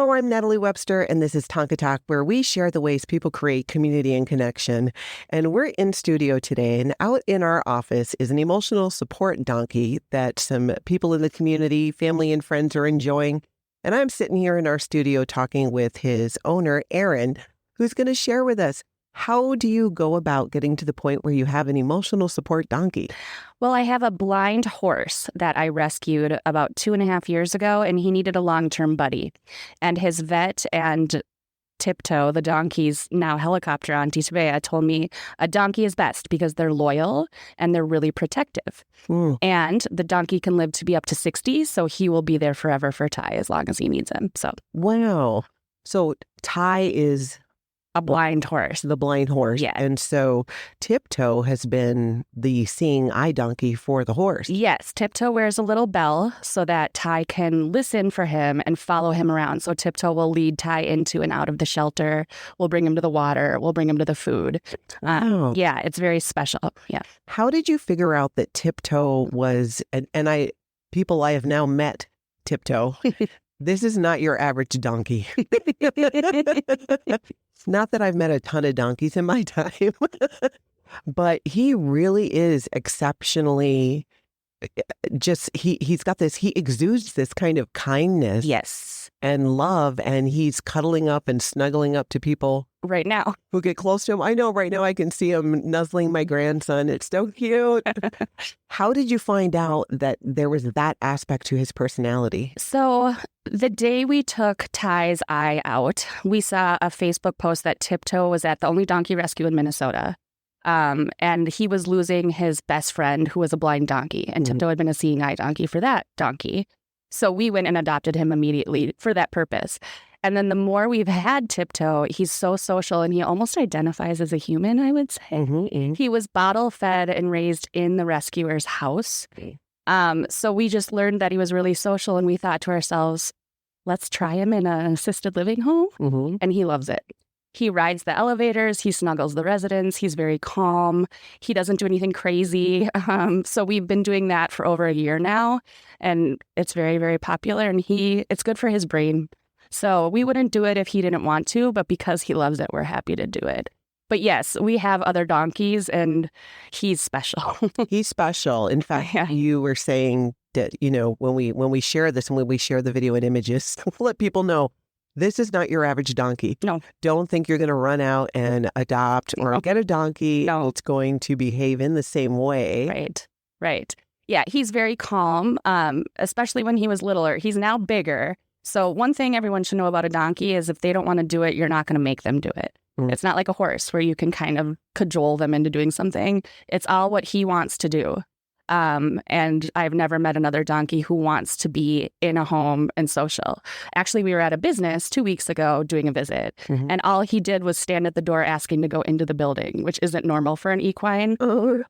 Hello, I'm Natalie Webster, and this is Tonka Talk, where we share the ways people create community and connection. And we're in studio today, and out in our office is an emotional support donkey that some people in the community, family and friends are enjoying. And I'm sitting here in our studio talking with his owner, Erin, who's going to share with us, how do you go about getting to the point where you have an emotional support donkey? Well, I have a blind horse that I rescued about 2.5 years ago, and he needed a long-term buddy. And his vet and Tiptoe, the donkey's now helicopter auntie Tabea, told me a donkey is best because they're loyal and they're really protective. And the donkey can live to be up to 60, so he will be there forever for Ty as long as he needs him. So, wow. So Ty is a blind horse. The blind horse. Yeah. And so Tiptoe has been the seeing eye donkey for the horse. Yes. Tiptoe wears a little bell so that Ty can listen for him and follow him around. So Tiptoe will lead Ty into and out of the shelter. We'll bring him to the water. We'll bring him to the food. Wow. Yeah, it's very special. Yeah. How did you figure out that Tiptoe was, and I have now met Tiptoe. This is not your average donkey. Not that I've met a ton of donkeys in my time, but he really is exceptionally he's got this, he exudes this kind of kindness. Yes. And love, and he's cuddling up and snuggling up to people right now who get close to him. I know right now I can see him nuzzling my grandson. It's so cute. How did you find out that there was that aspect to his personality? So the day we took Ty's eye out, we saw a Facebook post that Tiptoe was at the only donkey rescue in Minnesota. And he was losing his best friend who was a blind donkey. And Tiptoe had been a seeing eye donkey for that donkey. So we went and adopted him immediately for that purpose. And then the more we've had Tiptoe, he's so social and he almost identifies as a human, I would say. Mm-hmm. He was bottle fed and raised in the rescuer's house. So we just learned that he was really social, and we thought to ourselves, let's try him in an assisted living home. Mm-hmm. And he loves it. He rides the elevators. He snuggles the residents. He's very calm. He doesn't do anything crazy. So we've been doing that for over a year now, and it's very, very popular, and it's good for his brain. So we wouldn't do it if he didn't want to, but because he loves it, we're happy to do it. But yes, we have other donkeys, and he's special. He's special. In fact, You were saying that, when we share this and when we share the video and images, let people know, this is not your average donkey. No. Don't think you're going to run out and adopt or get a donkey. No. It's going to behave in the same way. Right. Yeah, he's very calm, especially when he was littler. He's now bigger. So one thing everyone should know about a donkey is if they don't want to do it, you're not going to make them do it. It's not like a horse where you can kind of cajole them into doing something. It's all what he wants to do. And I've never met another donkey who wants to be in a home and social. Actually, we were at a business 2 weeks ago doing a visit, and all he did was stand at the door asking to go into the building, which isn't normal for an equine,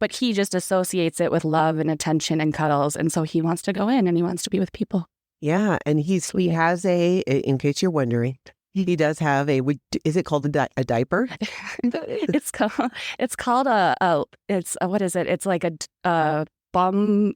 but he just associates it with love and attention and cuddles. And so he wants to go in and he wants to be with people. Yeah. And he has in case you're wondering, he does have is it called a diaper? It's called what is it? It's like a bum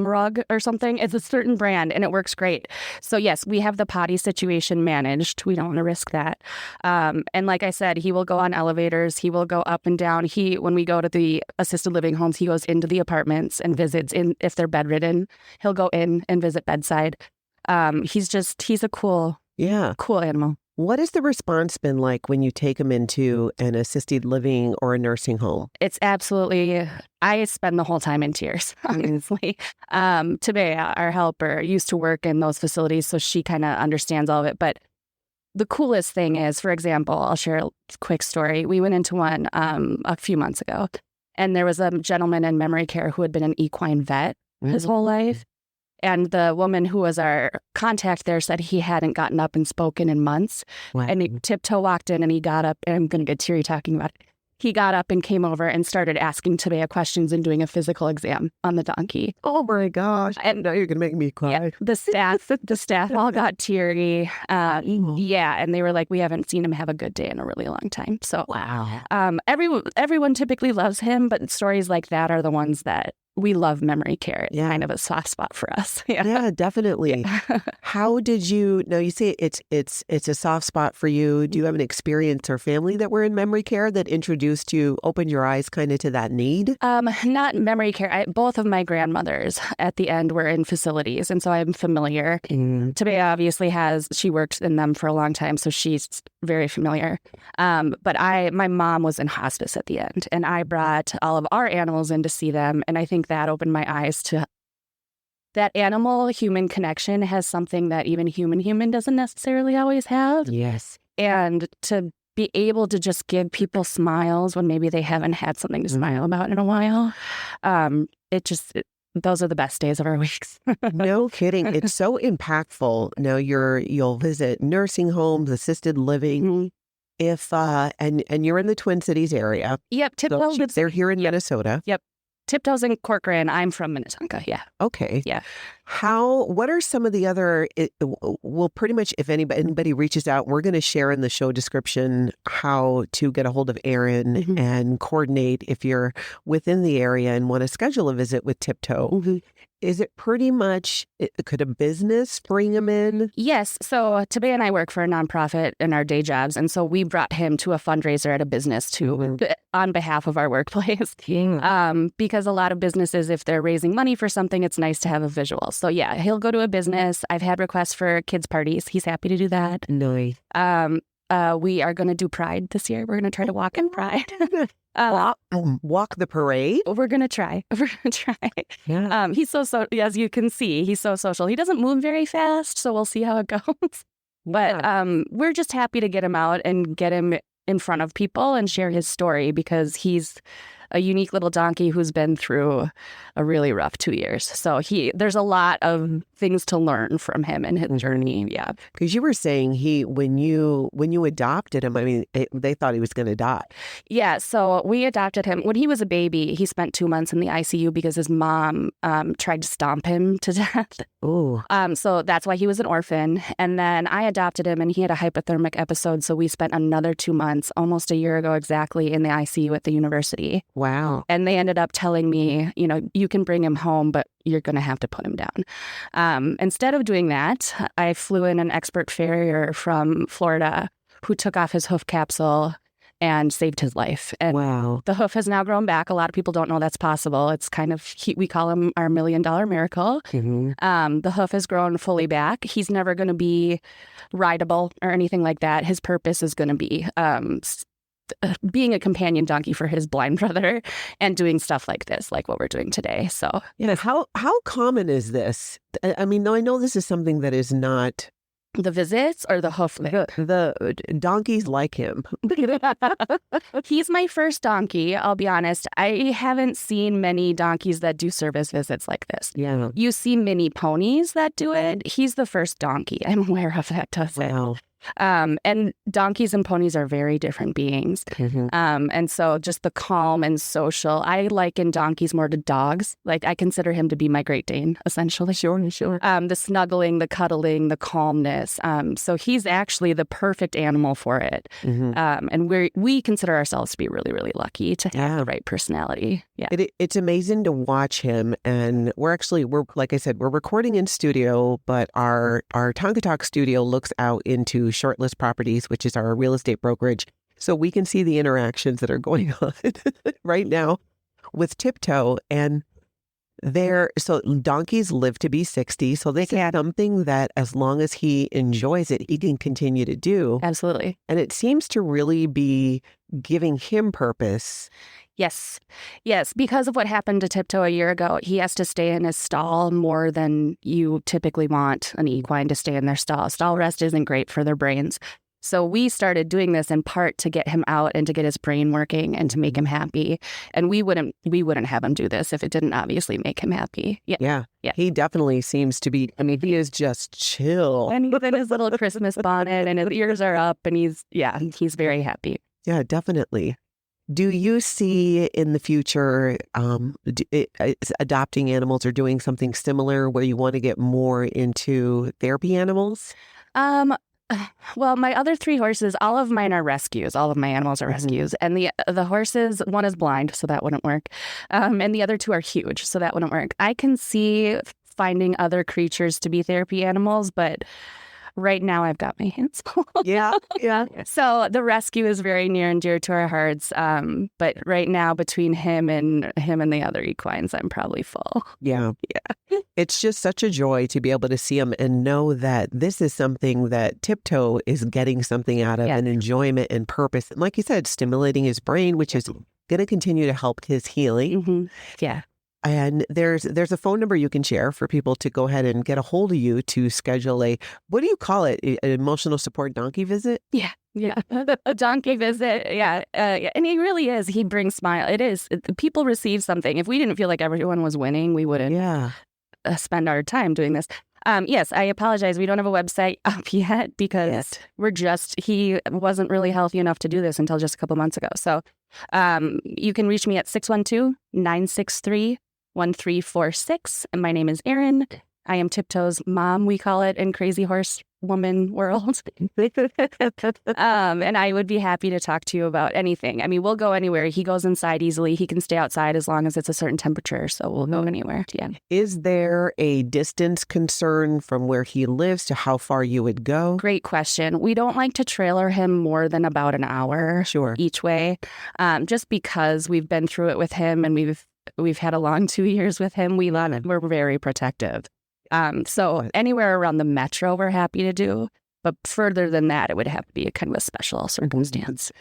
rug or something. It's a certain brand, and it works great. So yes, we have the potty situation managed. We don't want to risk that. And like I said, he will go on elevators. He will go up and down. When we go to the assisted living homes, he goes into the apartments and visits if they're bedridden. He'll go in and visit bedside. He's a cool animal. What has the response been like when you take him into an assisted living or a nursing home? It's absolutely, I spend the whole time in tears, honestly. Tabea, our helper, used to work in those facilities, so she kind of understands all of it. But the coolest thing is, for example, I'll share a quick story. We went into one a few months ago, and there was a gentleman in memory care who had been an equine vet his whole life. And the woman who was our contact there said he hadn't gotten up and spoken in months. Wow. And Tiptoe walked in and he got up, and I'm going to get teary talking about it. He got up and came over and started asking Tabea questions and doing a physical exam on the donkey. Oh my gosh. And now you're going to make me cry. Yeah, the staff all got teary. Yeah. And they were like, we haven't seen him have a good day in a really long time. So wow. Everyone typically loves him, but stories like that are the ones that we love memory care. It's kind of a soft spot for us. Yeah, definitely. How did you, now you say it's a soft spot for you. Do you have an experience or family that were in memory care that introduced you, opened your eyes kind of to that need? Not memory care. Both of my grandmothers at the end were in facilities, and so I'm familiar. Tabea obviously she worked in them for a long time, so she's very familiar. But my mom was in hospice at the end, and I brought all of our animals in to see them, and I think that opened my eyes to that animal-human connection has something that even human doesn't necessarily always have. Yes. And to be able to just give people smiles when maybe they haven't had something to smile about in a while, those are the best days of our weeks. No kidding. It's so impactful. Now you'll visit nursing homes, assisted living. If and you're in the Twin Cities area. Yep, Tiptoe. So they're here in Minnesota. Yep. Tiptoe's in Corcoran. I'm from Minnetonka. Yeah. Okay. Yeah. What are some of the other, well, pretty much if anybody reaches out, we're going to share in the show description how to get a hold of Erin and coordinate if you're within the area and want to schedule a visit with Tiptoe. Is it pretty much, could a business bring him in? Yes. So Tabea and I work for a nonprofit in our day jobs. And so we brought him to a fundraiser at a business on behalf of our workplace. Because a lot of businesses, if they're raising money for something, it's nice to have a visual. So yeah, he'll go to a business. I've had requests for kids' parties. He's happy to do that. Nice. We are going to do Pride this year. We're going to try to walk in Pride. Walk the parade? We're going to try. Yeah. He's so, as you can see, he's so social. He doesn't move very fast, so we'll see how it goes. But we're just happy to get him out and get him in front of people and share his story because he's a unique little donkey who's been through a really rough 2 years. So there's a lot of things to learn from him and his journey. Yeah. Because you were saying when you adopted him, I mean, they thought he was going to die. Yeah. So we adopted him when he was a baby. He spent 2 months in the ICU because his mom tried to stomp him to death. Oh. So that's why he was an orphan. And then I adopted him and he had a hypothermic episode. So we spent another 2 months, almost a year ago exactly, in the ICU at the university. Wow. And they ended up telling me, you can bring him home, but you're going to have to put him down. Instead of doing that, I flew in an expert farrier from Florida who took off his hoof capsule and saved his life. And wow. The hoof has now grown back. A lot of people don't know that's possible. It's kind of, we call him our $1 million miracle. The hoof has grown fully back. He's never going to be rideable or anything like that. His purpose is going to be being a companion donkey for his blind brother and doing stuff like this, like what we're doing today. So, how common is this? I mean, I know this is something that is not the visits or the hoof. The donkeys like him. He's my first donkey. I'll be honest. I haven't seen many donkeys that do service visits like this. Yeah. You see many ponies that do it. He's the first donkey I'm aware of that does it. Wow. And donkeys and ponies are very different beings. And so just the calm and social, I liken donkeys more to dogs. Like I consider him to be my Great Dane, essentially. Sure. The snuggling, the cuddling, the calmness. So he's actually the perfect animal for it. And we consider ourselves to be really, really lucky to have the right personality. Yeah. It's amazing to watch him. And we're like I said, we're recording in studio, but our Tonka Talk studio looks out into Shortlist Properties, which is our real estate brokerage. So we can see the interactions that are going on right now with Tiptoe. And so donkeys live to be 60. So this is something that as long as he enjoys it, he can continue to do. Absolutely. And it seems to really be giving him purpose. Yes. Because of what happened to Tiptoe a year ago, he has to stay in his stall more than you typically want an equine to stay in their stall. Stall rest isn't great for their brains. So we started doing this in part to get him out and to get his brain working and to make him happy. And we wouldn't have him do this if it didn't obviously make him happy. Yeah. He definitely seems to be, I mean, he is just chill. And he's in his little Christmas bonnet and his ears are up and he's very happy. Yeah, definitely. Do you see in the future adopting animals or doing something similar where you want to get more into therapy animals? Well, my other 3 horses, all of mine are rescues. All of my animals are rescues. And the horses, one is blind, so that wouldn't work. And the other 2 are huge, so that wouldn't work. I can see finding other creatures to be therapy animals, but right now I've got my hands full. Yeah. So the rescue is very near and dear to our hearts. But right now, between him and the other equines, I'm probably full. Yeah. It's just such a joy to be able to see him and know that this is something that Tiptoe is getting something out of, and enjoyment and purpose. And like you said, stimulating his brain, which is going to continue to help his healing. Mm-hmm. Yeah. And there's a phone number you can share for people to go ahead and get a hold of you to schedule what do you call it? An emotional support donkey visit? Yeah. A donkey visit. Yeah. And he really is. He brings smile. It is. People receive something. If we didn't feel like everyone was winning, we wouldn't spend our time doing this. Yes, I apologize. We don't have a website up yet because he wasn't really healthy enough to do this until just a couple months ago. So you can reach me at 612-963-1346. And my name is Erin. I am Tiptoe's mom, we call it in Crazy Horse Woman world. And I would be happy to talk to you about anything. I mean, we'll go anywhere. He goes inside easily. He can stay outside as long as it's a certain temperature. So we'll go anywhere. Yeah. Is there a distance concern from where he lives to how far you would go? Great question. We don't like to trailer him more than about an hour each way, just because we've been through it with him and we've had a long 2 years with him. We're very protective. So anywhere around the metro, we're happy to do. But further than that, it would have to be a kind of a special circumstance.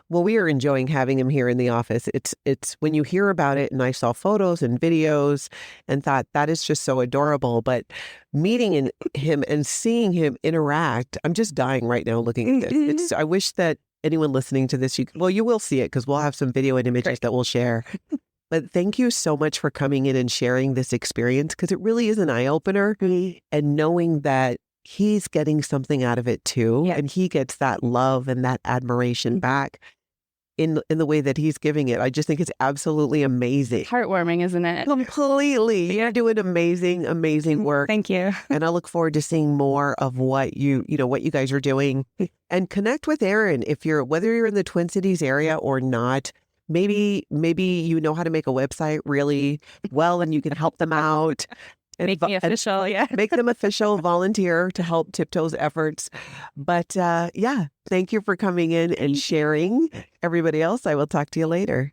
Well, we are enjoying having him here in the office. It's when you hear about it, and I saw photos and videos and thought that is just so adorable. But meeting him and seeing him interact, I'm just dying right now looking at this. I wish that anyone listening to this, you will see it because we'll have some video and images that we'll share. But thank you so much for coming in and sharing this experience, because it really is an eye-opener. And knowing that he's getting something out of it too, and he gets that love and that admiration back in the way that he's giving it. I just think it's absolutely amazing. Heartwarming, isn't it? Completely. You're doing amazing work. Thank you. And I look forward to seeing more of what what you guys are doing. And connect with Erin whether you're in the Twin Cities area or not. Maybe you know how to make a website really well and you can help them out. And make me official, make them official, volunteer to help Tiptoe's efforts. But thank you for coming in and sharing. Everybody else, I will talk to you later.